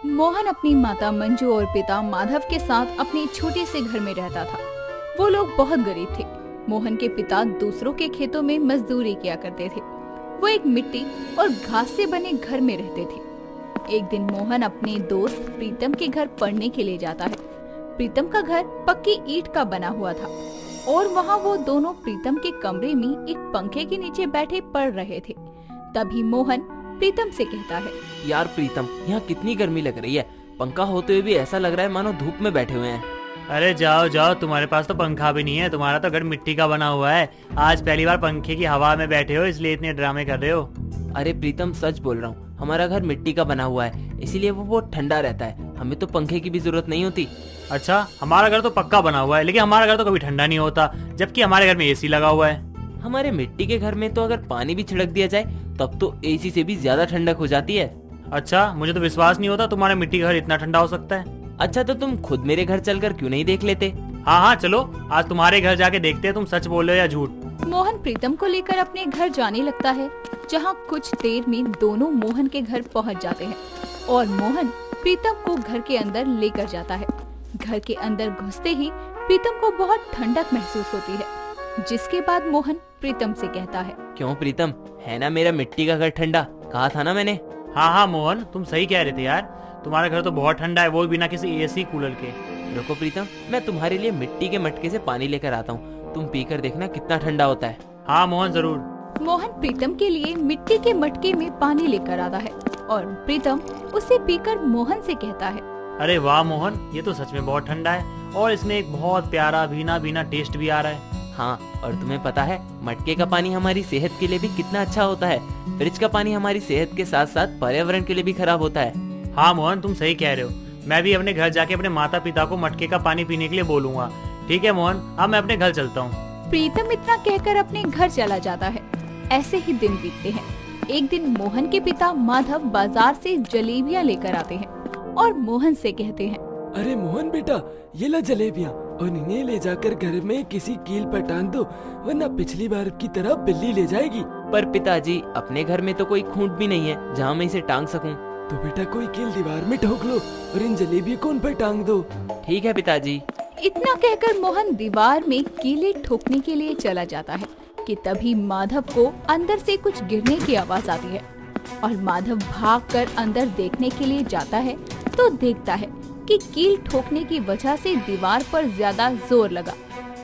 मोहन अपनी माता मंजू और पिता माधव के साथ अपने छोटे से घर में रहता था। वो लोग बहुत गरीब थे। मोहन के पिता दूसरों के खेतों में मजदूरी किया करते थे। वो एक मिट्टी और घास से बने घर में रहते थे। एक दिन मोहन अपने दोस्त प्रीतम के घर पढ़ने के लिए जाता है। प्रीतम का घर पक्की ईंट का बना हुआ था और वहाँ वो दोनों प्रीतम के कमरे में एक पंखे के नीचे बैठे पढ़ रहे थे। तभी मोहन प्रीतम से कहता है, यार प्रीतम, यहाँ कितनी गर्मी लग रही है। पंखा होते हुए भी ऐसा लग रहा है मानो धूप में बैठे हुए हैं। अरे जाओ जाओ, तुम्हारे पास तो पंखा भी नहीं है, तुम्हारा तो घर मिट्टी का बना हुआ है। आज पहली बार पंखे की हवा में बैठे हो इसलिए इतने ड्रामे कर रहे हो। अरे प्रीतम, सच बोल रहा हूँ, हमारा घर मिट्टी का बना हुआ है, इसीलिए वो बहुत ठंडा रहता है। हमें तो पंखे की भी जरूरत नहीं होती। अच्छा, हमारा घर तो पक्का बना हुआ है, लेकिन हमारा घर तो कभी ठंडा नहीं होता, जबकि हमारे घर में एसी लगा हुआ है। हमारे मिट्टी के घर में तो अगर पानी भी छिड़क दिया जाए तब तो एसी से भी ज्यादा ठंडक हो जाती है। अच्छा, मुझे तो विश्वास नहीं होता तुम्हारे मिट्टी का घर इतना ठंडा हो सकता है। अच्छा, तो तुम खुद मेरे घर चलकर क्यों नहीं देख लेते? हाँ हाँ चलो, आज तुम्हारे घर जाके देखते हैं तुम सच बोल रहे हो या झूठ। मोहन प्रीतम को लेकर अपने घर जाने लगता है, जहाँ कुछ देर में दोनों मोहन के घर पहुँच जाते हैं और मोहन प्रीतम को घर के अंदर लेकर जाता है। घर के अंदर घुसते ही प्रीतम को बहुत ठंडक महसूस होती है, जिसके बाद मोहन प्रीतम से कहता है, क्यों प्रीतम, है ना मेरा मिट्टी का घर ठंडा? कहा था ना मैंने। हाँ हाँ मोहन, तुम सही कह रहे थे यार, तुम्हारा घर तो बहुत ठंडा है, वो भी बिना किसी एसी कूलर के। रुको प्रीतम, मैं तुम्हारे लिए मिट्टी के मटके से पानी लेकर आता हूँ, तुम पीकर देखना कितना ठंडा होता है। हाँ मोहन, जरूर। मोहन प्रीतम के लिए मिट्टी के मटके में पानी लेकर आता है और प्रीतम उसे पीकर मोहन से कहता है, अरे वाह मोहन, ये तो सच में बहुत ठंडा है और इसमें एक बहुत प्यारा भीना भीना टेस्ट भी आ रहा है। हाँ, और तुम्हें पता है मटके का पानी हमारी सेहत के लिए भी कितना अच्छा होता है। फ्रिज का पानी हमारी सेहत के साथ साथ पर्यावरण के लिए भी खराब होता है। हाँ मोहन, तुम सही कह रहे हो। मैं भी अपने घर जाके अपने माता पिता को मटके का पानी पीने के लिए बोलूंगा। ठीक है मोहन, अब मैं अपने घर चलता हूँ। प्रीतम इतना कहकर अपने घर चला जाता है। ऐसे ही दिन बीतते हैं। एक दिन मोहन के पिता माधव बाजार से जलेबियाँ लेकर आते हैं और मोहन से कहते हैं, अरे मोहन बेटा, ये ला जलेबियाँ और इन्हें ले जाकर घर में किसी कील पर टांग दो, वरना पिछली बार की तरह बिल्ली ले जाएगी। पर पिताजी, अपने घर में तो कोई खूंट भी नहीं है जहाँ मैं इसे टांग सकूं। तो बेटा कोई कील दीवार में ठोक लो और इन जलेबियों को उन पर टांग दो। ठीक है पिताजी। इतना कहकर मोहन दीवार में कीले ठोकने के लिए चला जाता है कि तभी माधव को अंदर से कुछ गिरने की आवाज आती है और माधव भागकर अंदर देखने के लिए जाता है तो देखता है कि कील ठोकने की वजह से दीवार पर ज्यादा जोर लगा,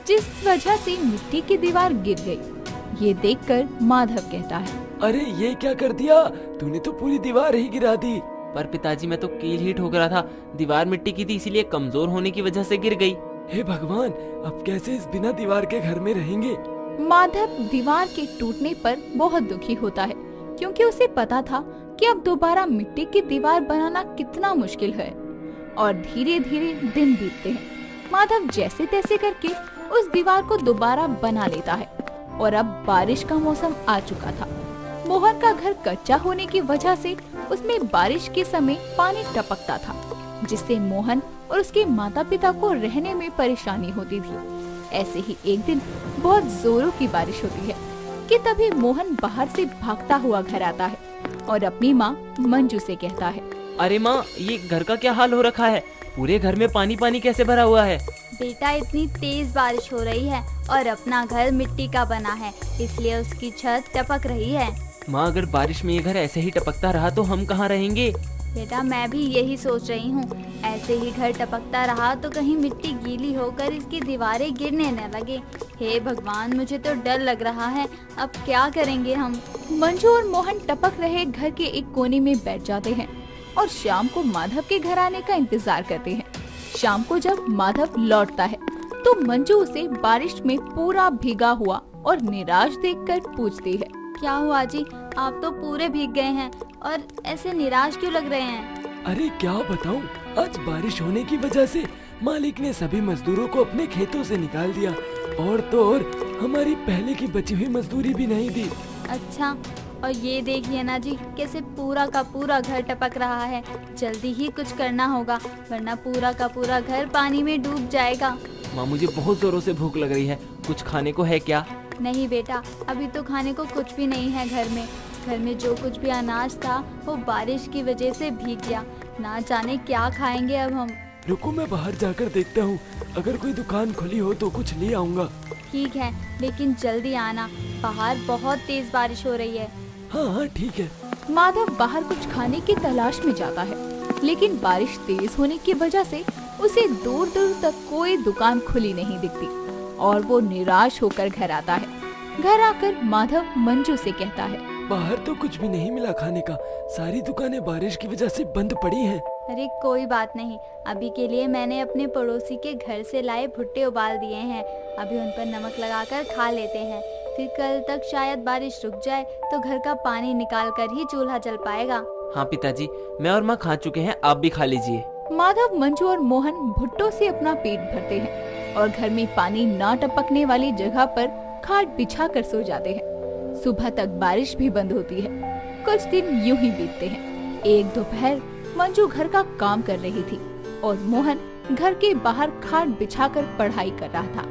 जिस वजह से मिट्टी की दीवार गिर गई। ये देखकर माधव कहता है, अरे ये क्या कर दिया तूने, तो पूरी दीवार ही गिरा दी। पर पिताजी, मैं तो कील ही ठोक रहा था, दीवार मिट्टी की थी इसीलिए कमजोर होने की वजह से गिर गई। हे भगवान, अब कैसे इस बिना दीवार के घर में रहेंगे। माधव दीवार के टूटने पर बहुत दुखी होता है, क्योंकि उसे पता था कि अब दोबारा मिट्टी की दीवार बनाना कितना मुश्किल है। और धीरे धीरे दिन बीतते हैं। माधव जैसे तैसे करके उस दीवार को दोबारा बना लेता है और अब बारिश का मौसम आ चुका था। मोहन का घर कच्चा होने की वजह से उसमें बारिश के समय पानी टपकता था, जिससे मोहन और उसके माता पिता को रहने में परेशानी होती थी। ऐसे ही एक दिन बहुत जोरों की बारिश होती है कि तभी मोहन बाहर से भागता हुआ घर आता है और अपनी माँ मंजू से कहता है, अरे माँ, ये घर का क्या हाल हो रखा है? पूरे घर में पानी पानी कैसे भरा हुआ है? बेटा, इतनी तेज बारिश हो रही है और अपना घर मिट्टी का बना है, इसलिए उसकी छत टपक रही है। माँ, अगर बारिश में ये घर ऐसे ही टपकता रहा तो हम कहाँ रहेंगे? बेटा, मैं भी यही सोच रही हूँ, ऐसे ही घर टपकता रहा तो कहीं मिट्टी गीली होकर इसकी दीवारें गिरने न लगे। हे भगवान, मुझे तो डर लग रहा है, अब क्या करेंगे हम। मंजू और मोहन टपक रहे घर के एक कोने में बैठ जाते हैं और शाम को माधव के घर आने का इंतजार करते हैं। शाम को जब माधव लौटता है तो मंजू उसे बारिश में पूरा भीगा हुआ और निराश देखकर पूछती है, क्या हुआ जी, आप तो पूरे भीग गए हैं और ऐसे निराश क्यों लग रहे हैं? अरे क्या बताऊं, आज बारिश होने की वजह से मालिक ने सभी मजदूरों को अपने खेतों से निकाल दिया और तो और हमारी पहले की बची हुई मजदूरी भी नहीं दी। अच्छा, और ये देखिए ना जी, कैसे पूरा का पूरा घर टपक रहा है। जल्दी ही कुछ करना होगा, वरना पूरा का पूरा घर पानी में डूब जाएगा। माँ, मुझे बहुत जोरों से भूख लग रही है, कुछ खाने को है क्या? नहीं बेटा, अभी तो खाने को कुछ भी नहीं है घर में। घर में जो कुछ भी अनाज था वो बारिश की वजह से भीग गया। ना जाने क्या खाएंगे अब हम। रुको, मैं बाहर जाकर देखता हूँ, अगर कोई दुकान खुली हो तो कुछ ले आऊंगा। ठीक है, लेकिन जल्दी आना, बाहर बहुत तेज बारिश हो रही है। हाँ हाँ ठीक है। माधव बाहर कुछ खाने की तलाश में जाता है, लेकिन बारिश तेज होने की वजह से उसे दूर दूर तक कोई दुकान खुली नहीं दिखती और वो निराश होकर घर आता है। घर आकर माधव मंजू से कहता है, बाहर तो कुछ भी नहीं मिला खाने का, सारी दुकानें बारिश की वजह से बंद पड़ी हैं। अरे कोई बात नहीं, अभी के लिए मैंने अपने पड़ोसी के घर से लाए भुट्टे उबाल दिए हैं, अभी उन पर नमक लगाकर खा लेते हैं। फिर कल तक शायद बारिश रुक जाए तो घर का पानी निकाल कर ही चूल्हा जल पाएगा। हाँ पिताजी, मैं और माँ खा चुके हैं, आप भी खा लीजिए। माधव, मंजू और मोहन भुट्टों से अपना पेट भरते हैं और घर में पानी न टपकने वाली जगह पर खाट बिछा कर सो जाते हैं। सुबह तक बारिश भी बंद होती है। कुछ दिन यूं ही बीतते हैं। एक दोपहर मंजू घर का काम कर रही थी और मोहन घर के बाहर खाट बिछाकर पढ़ाई कर रहा था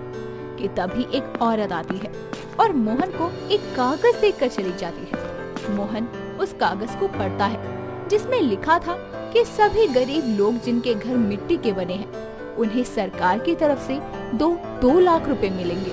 कि तभी एक औरत आती है और मोहन को एक कागज देकर चली जाती है। मोहन उस कागज को पढ़ता है जिसमें लिखा था कि सभी गरीब लोग जिनके घर मिट्टी के बने हैं उन्हें सरकार की तरफ से 2 लाख रुपए मिलेंगे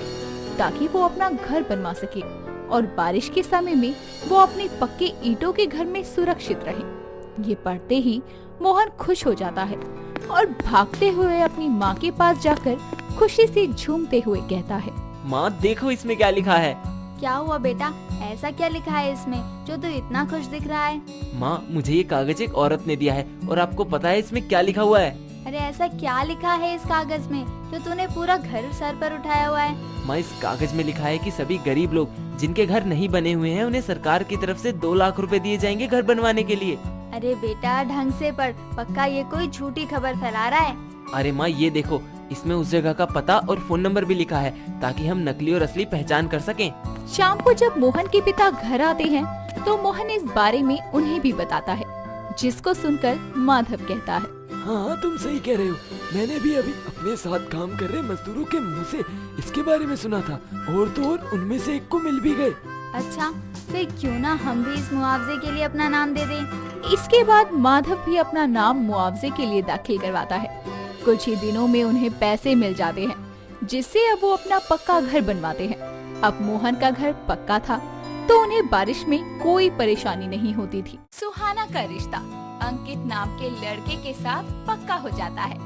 ताकि वो अपना घर बनवा सके और बारिश के समय में वो अपने पक्के ईंटों के घर में सुरक्षित रहे। ये पढ़ते ही मोहन खुश हो जाता है और भागते हुए अपनी माँ के पास जाकर खुशी से झूमते हुए कहता है, माँ देखो इसमें क्या लिखा है। क्या हुआ बेटा, ऐसा क्या लिखा है इसमें जो तू इतना खुश दिख रहा है? माँ, मुझे ये कागज एक औरत ने दिया है और आपको पता है इसमें क्या लिखा हुआ है? अरे ऐसा क्या लिखा है इस कागज में जो तूने पूरा घर सर पर उठाया हुआ है? माँ, इस कागज में लिखा है कि सभी गरीब लोग जिनके घर नहीं बने हुए हैं उन्हें सरकार की तरफ से 2 लाख रुपए दिए जाएंगे घर बनवाने के लिए। अरे बेटा ढंग से पढ़, पक्का ये कोई झूठी खबर फैला रहा है। अरे माँ, ये देखो, इसमें उस जगह का पता और फोन नंबर भी लिखा है ताकि हम नकली और असली पहचान कर सकें। शाम को जब मोहन के पिता घर आते हैं तो मोहन इस बारे में उन्हें भी बताता है, जिसको सुनकर माधव कहता है, हाँ तुम सही कह रहे हो, मैंने भी अभी अपने साथ काम कर रहे मजदूरों के मुंह से इसके बारे में सुना था और तो और उनमें से एक को मिल भी गए। अच्छा, फिर क्यों ना हम भी इस मुआवजे के लिए अपना नाम दे दें। इसके बाद माधव भी अपना नाम मुआवजे के लिए दाखिल करवाता है। कुछ ही दिनों में उन्हें पैसे मिल जाते हैं जिससे अब वो अपना पक्का घर बनवाते हैं। अब मोहन का घर पक्का था तो उन्हें बारिश में कोई परेशानी नहीं होती थी। सुहाना का रिश्ता अंकित नाम के लड़के के साथ पक्का हो जाता है।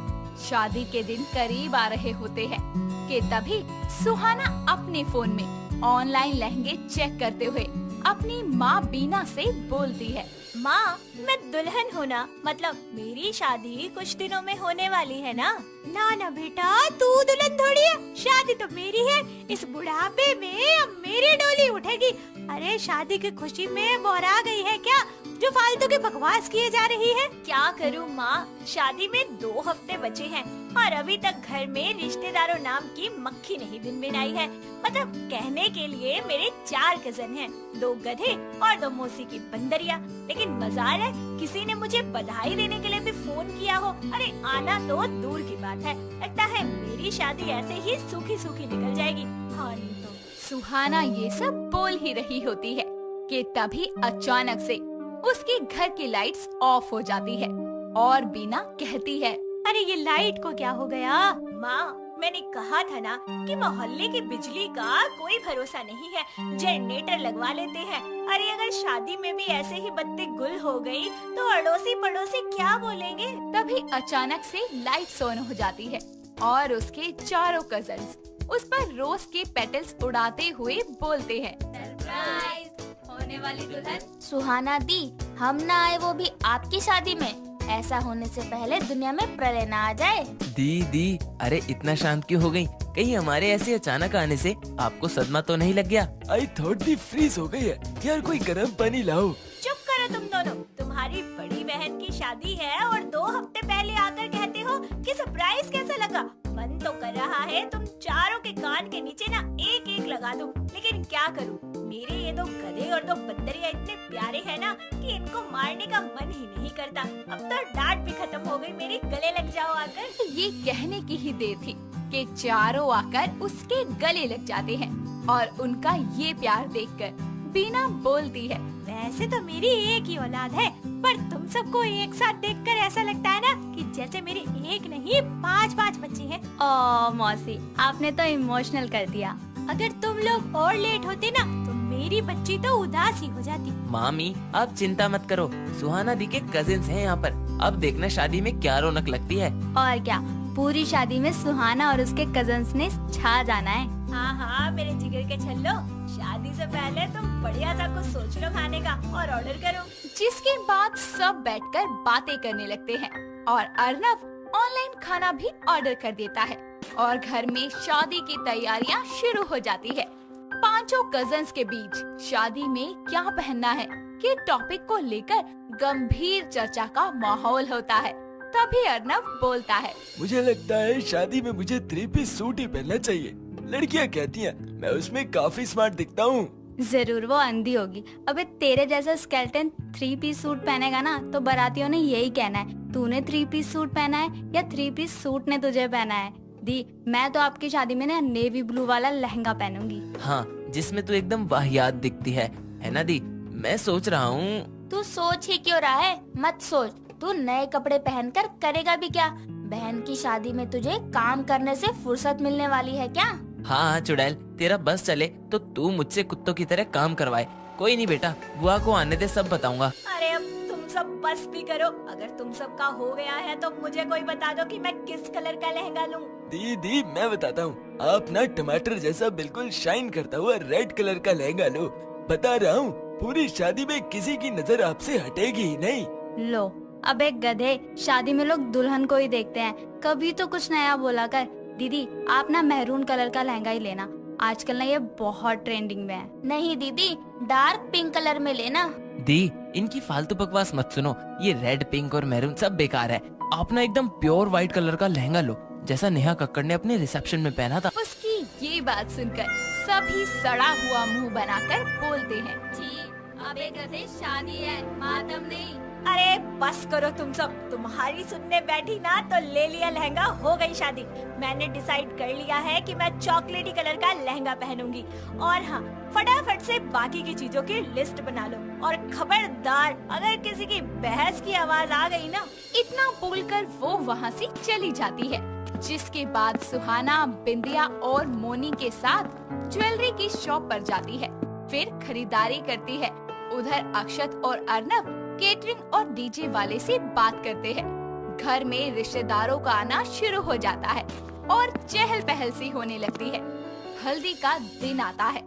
शादी के दिन करीब आ रहे होते हैं कि तभी सुहाना अपने फोन में ऑनलाइन लहंगे चेक करते हुए अपनी माँ बीना से बोलती है, माँ, मैं दुल्हन हूँ ना, मतलब मेरी शादी कुछ दिनों में होने वाली है ना। ना ना बेटा, तू दुल्हन थोड़ी है, शादी तो मेरी है। इस बुढ़ापे में अब मेरी डोली उठेगी। अरे शादी की खुशी में बोरा गई है क्या, जो फालतू की बकवास किए जा रही है। क्या करूँ माँ, शादी में 2 हफ्ते बचे हैं और अभी तक घर में रिश्तेदारों नाम की मक्खी नहीं भिनभिनाई है। मतलब कहने के लिए मेरे 4 कजन हैं, 2 गधे और 2 मौसी की बंदरिया। लेकिन मजाल है किसी ने मुझे बधाई देने के लिए भी फोन किया हो। अरे आना तो दूर की बात है, लगता है मेरी शादी ऐसे ही सूखी सूखी निकल जाएगी। हाँ नहीं तो। सुहाना ये सब बोल ही रही होती है कि तभी अचानक से उसके घर की लाइट्स ऑफ हो जाती है और बीना कहती है, अरे ये लाइट को क्या हो गया? माँ, मैंने कहा था ना कि मोहल्ले की बिजली का कोई भरोसा नहीं है, जनरेटर लगवा लेते हैं। अरे अगर शादी में भी ऐसे ही बत्ती गुल हो गई तो अड़ोसी पड़ोसी क्या बोलेंगे। तभी अचानक से लाइट्स ऑन हो जाती है और उसके चारों कजन्स उस पर रोज के पेटल्स उड़ाते हुए बोलते हैं, सरप्राइज होने वाली दुल्हन सुहाना दी, हम ना आए वो भी आपकी शादी में। ऐसा होने से पहले दुनिया में प्रलय ना आ जाए। दी, अरे इतना शांत क्यों हो गई? कहीं हमारे ऐसे अचानक आने से आपको सदमा तो नहीं लग गया? आई थॉट दी फ्रीज हो गई है यार, कोई गर्म पानी लाओ। चुप करो तुम दोनों, तुम्हारी बड़ी बहन की शादी है और 2 हफ्ते पहले आकर कहते हो कि सरप्राइज कैसा लगा। मन तो कर रहा है तुम चारों के कान के नीचे ना एक एक लगा दूं, लेकिन क्या करूं, मेरे ये 2 गधे और 2 बंदरिया इतने प्यारे हैं ना कि इनको मारने का मन ही नहीं करता। अब तो डांट भी खत्म हो गई मेरी, गले लग जाओ आकर। ये कहने की ही देर थी कि चारों आकर उसके गले लग जाते हैं और उनका ये प्यार देखकर बीना बोलती है। वैसे तो मेरी एक ही औलाद है, पर तुम सबको एक साथ देखकर ऐसा लगता है ना कि जैसे मेरे एक नहीं 5-5 बच्चे हैं। ओ मौसी, आपने तो इमोशनल कर दिया। अगर तुम लोग और लेट होते ना तो मेरी बच्ची तो उदास ही हो जाती। मामी आप चिंता मत करो, सुहाना दी के कजिन्स हैं यहाँ पर। अब देखना शादी में क्या रौनक लगती है। और क्या, पूरी शादी में सुहाना और उसके कजन्स ने छा जाना है। हाँ हाँ मेरे जिगर के छल्लो, शादी से पहले तुम बढ़िया सा कुछ सोच लो खाने का और ऑर्डर करो। जिसके बाद सब बैठकर बातें करने लगते हैं और अर्नव ऑनलाइन खाना भी ऑर्डर कर देता है और घर में शादी की तैयारियां शुरू हो जाती है। पांचों कजन्स के बीच शादी में क्या पहनना है के टॉपिक को लेकर गंभीर चर्चा का माहौल होता है। तभी अर्नव बोलता है, मुझे लगता है शादी में मुझे 3 पीस सूट ही पहनना चाहिए। लड़कियां कहती हैं मैं उसमें काफी स्मार्ट दिखता हूँ। जरूर वो अंधी होगी। अबे तेरे जैसा स्केलेटन 3 पीस सूट पहनेगा ना तो बारातियों ने यही कहना है, तूने 3 पीस सूट पहना है या 3 पीस सूट ने तुझे पहना है। दी, मैं तो आपकी शादी में ना नेवी ब्लू वाला लहंगा पहनूंगी। हाँ, जिसमें तू एकदम वाहियात दिखती है ना दी। मैं सोच रहा हूँ। तू सोच ही क्यों रहा है, मत सोच। तू नए कपड़े पहनकर करेगा भी क्या? बहन की शादी में तुझे काम करने से फुर्सत मिलने वाली है क्या? हाँ चुड़ैल, तेरा बस चले तो तू मुझसे कुत्तों की तरह काम करवाए। कोई नहीं बेटा, बुआ को आने दे, सब बताऊंगा। अरे अब तुम सब बस भी करो। अगर तुम सबका हो गया है तो मुझे कोई बता दो कि मैं किस कलर का लहंगा लूं। दी मैं बताता हूँ, आप ना टमाटर जैसा बिल्कुल शाइन करता हुआ रेड कलर का लहंगा लो। बता रहा हूँ, पूरी शादी में किसी की नजर आपसे हटेगी ही नहीं। लो, अबे गधे, शादी में लोग दुल्हन को ही देखते हैं, कभी तो कुछ नया बोला कर। दीदी, आप ना मैरून कलर का लहंगा ही लेना, आजकल ना ये बहुत ट्रेंडिंग में है। नहीं दीदी, डार्क पिंक कलर में लेना। दी, इनकी फालतू बकवास मत सुनो, ये रेड पिंक और मैरून सब बेकार है। आप ना एकदम प्योर व्हाइट कलर का लहंगा लो, जैसा नेहा कक्कड़ ने अपने रिसेप्शन में पहना था। उसकी ये बात सुनकर सभी सड़ा हुआ मुंह बनाकर बोलते हैं, जी, अबे गधे, शादी है, मातम नहीं। अरे बस करो तुम सब, तुम्हारी सुनने बैठी ना तो ले लिया लहंगा, हो गई शादी। मैंने डिसाइड कर लिया है कि मैं चॉकलेटी कलर का लहंगा पहनूंगी। और हाँ, फटाफट से बाकी की चीजों की लिस्ट बना लो और खबरदार अगर किसी की बहस की आवाज आ गई ना। इतना बोलकर वो वहाँ से चली जाती है। जिसके बाद सुहाना, बिंदिया और मोनी के साथ ज्वेलरी की शॉप पर जाती है, फिर खरीदारी करती है। उधर अक्षत और अर्नव केटरिंग और डीजे वाले से बात करते हैं। घर में रिश्तेदारों का आना शुरू हो जाता है और चहल पहल सी होने लगती है। हल्दी का दिन आता है।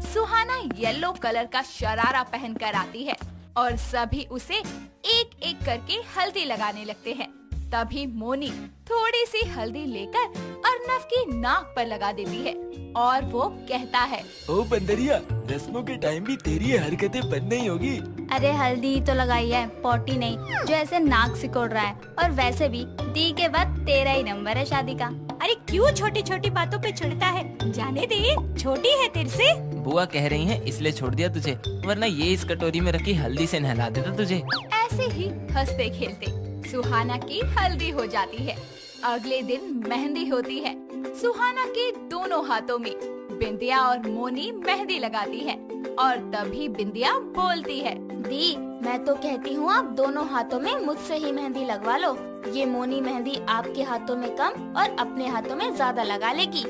सुहाना येलो कलर का शरारा पहनकर आती है और सभी उसे एक एक करके हल्दी लगाने लगते हैं। तभी मोनी थोड़ी सी हल्दी लेकर अर्नव की नाक पर लगा देती है और वो कहता है, ओ बंदरिया, रस्मों के टाइम भी तेरी ये हरकतें बंद नहीं होगी। अरे हल्दी तो लगाई है, पोटी नहीं जो ऐसे नाक सिकोड़ रहा है। और वैसे भी दी के बाद तेरा ही नंबर है शादी का। अरे क्यों छोटी छोटी बातों पे चिढ़ता है, जाने दे, छोटी है तेरे से। बुआ कह रही हैं इसलिए छोड़ दिया तुझे, वरना ये इस कटोरी में रखी हल्दी से नहला देता तुझे। ऐसे ही हंसते खेलते सुहाना की हल्दी हो जाती है। अगले दिन मेहंदी होती है। सुहाना के दोनों हाथों में बिंदिया और मोनी मेहंदी लगाती है और तभी बिंदिया बोलती है, दी, मैं तो कहती हूँ आप दोनों हाथों में मुझसे ही मेहंदी लगवा लो। ये मोनी मेहंदी आपके हाथों में कम और अपने हाथों में ज्यादा लगा लेगी।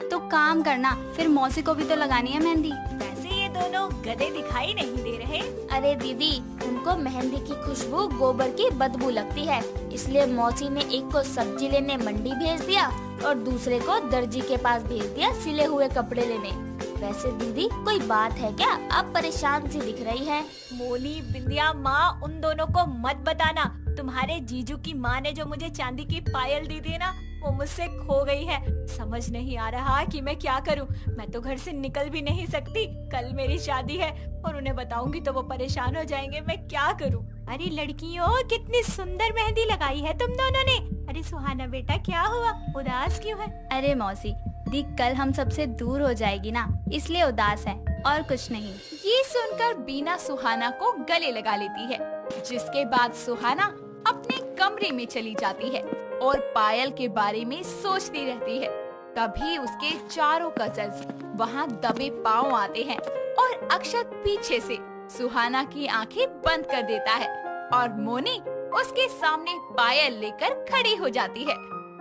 तो काम करना, फिर मौसी को भी तो लगानी है मेहंदी। वैसे ये दोनों गधे दिखाई नहीं दे रहे। अरे दीदी, उनको मेहंदी की खुशबू गोबर की बदबू लगती है, इसलिए मौसी ने एक को सब्जी लेने मंडी भेज दिया और दूसरे को दर्जी के पास भेज दिया सिले हुए कपड़े लेने। वैसे दीदी, कोई बात है क्या? आप परेशान सी दिख रही हैं। मोनी, बिंदिया, माँ, उन दोनों को मत बताना। तुम्हारे जीजू की माँ ने जो मुझे चांदी की पायल दी थी ना, वो मुझसे खो गई है। समझ नहीं आ रहा कि मैं क्या करूं। मैं तो घर से निकल भी नहीं सकती। कल मेरी शादी है और उन्हें बताऊंगी तो वो परेशान हो जाएंगे। मैं क्या करूं? अरे लड़कियों, कितनी सुंदर मेहंदी लगाई है तुम दोनों ने। अरे सुहाना बेटा, क्या हुआ, उदास क्यों है? अरे मौसी, दी कल हम सबसे दूर हो जाएगी ना, इसलिए उदास है, और कुछ नहीं। ये सुनकर बीना सुहाना को गले लगा लेती है। जिसके बाद सुहाना अपने कमरे में चली जाती है और पायल के बारे में सोचती रहती है। तभी उसके चारों कजन्स वहाँ दबे पांव आते हैं और फिर अक्षत पीछे से सुहाना की आंखें बंद कर देता है और मोनी उसके सामने पायल लेकर खड़ी हो जाती है।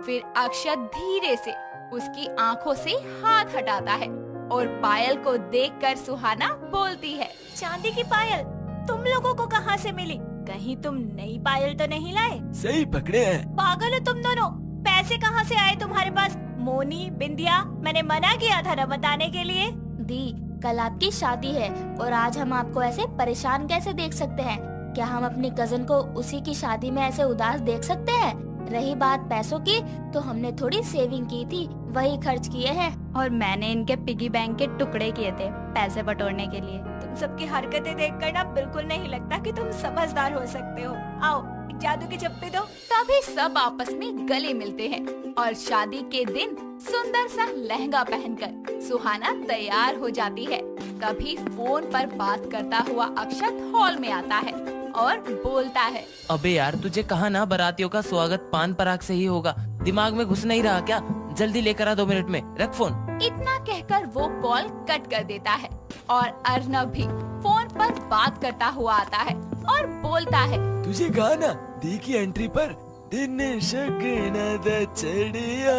फिर अक्षत धीरे से उसकी आंखों से हाथ हटाता है और पायल को देखकर सुहाना बोलती है, चांदी की पायल तुम लोगों को कहाँ से मिली? कहीं तुम नई पायल तो नहीं लाए? सही पकड़े हैं। पागल हो तुम दोनों, पैसे कहाँ से आए तुम्हारे पास? मोनी, बिंदिया, मैंने मना किया था ना बताने के लिए। दी, कल आपकी शादी है और आज हम आपको ऐसे परेशान कैसे देख सकते हैं? क्या हम अपनी कजन को उसी की शादी में ऐसे उदास देख सकते हैं? रही बात पैसों की, तो हमने थोड़ी सेविंग की थी, वही खर्च किए हैं। और मैंने इनके पिगी बैंक के टुकड़े किए थे पैसे बटोरने के लिए। तुम सबकी हरकतें देखकर ना बिल्कुल नहीं लगता कि तुम समझदार हो सकते हो। आओ एक जादू की चप्पी दो। तभी सब आपस में गले मिलते हैं और शादी के दिन सुंदर सा लहंगा पहनकर सुहाना तैयार हो जाती है। तभी फोन पर बात करता हुआ अक्षत हॉल में आता है और बोलता है, अबे यार, तुझे कहा ना बारातियों का स्वागत पान पराग से ही होगा, दिमाग में घुस नहीं रहा क्या? जल्दी लेकर आ 2 मिनट में, रख फोन। इतना कहकर वो कॉल कट कर देता है और अर्नब भी फोन पर बात करता हुआ आता है और बोलता है, तुझे कहा ना दी की एंट्री पर दिन शगना द चढ़िया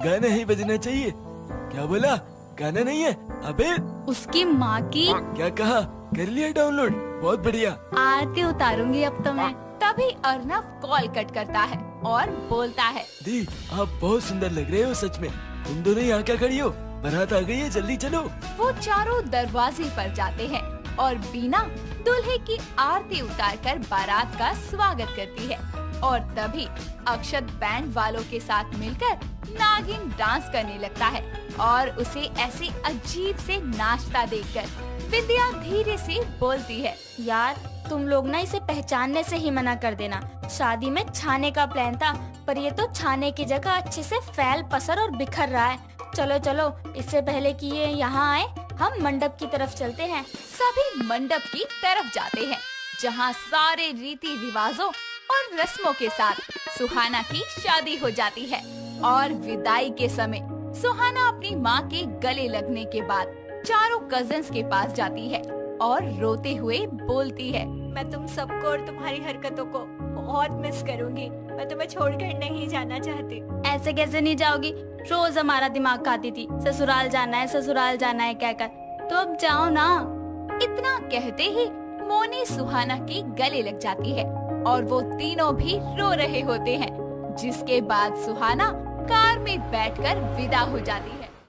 गाना ही बजना चाहिए। क्या बोला? गाना नहीं है? अबे उसकी माँ की क्या कहा? कर लिया डाउनलोड? बहुत बढ़िया। आरती उतारूंगी अब तो मैं। तभी अर्नब कॉल कट करता है और बोलता है, दी आप बहुत सुंदर लग रहे हो सच में। तुम दोनों यहाँ क्या खड़ी हो? बारात आ गई है, जल्दी चलो। वो चारों दरवाजे पर जाते हैं और बीना दूल्हे की आरती उतारकर बारात का स्वागत करती है। और तभी अक्षत बैंड वालों के साथ मिलकर नागिन डांस करने लगता है और उसे ऐसे अजीब से नाचता देखकर विद्या धीरे से बोलती है, यार तुम लोग ना इसे पहचानने से ही मना कर देना। शादी में छाने का प्लान था, पर ये तो छाने की जगह अच्छे से फैल पसर और बिखर रहा है। चलो चलो, इससे पहले कि ये यहाँ आए, हम मंडप की तरफ चलते हैं। सभी मंडप की तरफ जाते हैं जहाँ सारे रीति रिवाजों और रस्मों के साथ सुहाना की शादी हो जाती है। और विदाई के समय सुहाना अपनी माँ के गले लगने के बाद चारों कजिन्स के पास जाती है और रोते हुए बोलती है, मैं तुम सबको और तुम्हारी हरकतों को बहुत मिस करूंगी। मैं तुम्हें छोड़कर नहीं जाना चाहती। ऐसे कैसे नहीं जाओगी? रोज हमारा दिमाग खाती थी, ससुराल जाना है ससुराल जाना है कहकर। तो अब जाओ ना। इतना कहते ही मोनी सुहाना के गले लग जाती है और वो तीनों भी रो रहे होते हैं। जिसके बाद सुहाना कार में बैठकर विदा हो जाती है।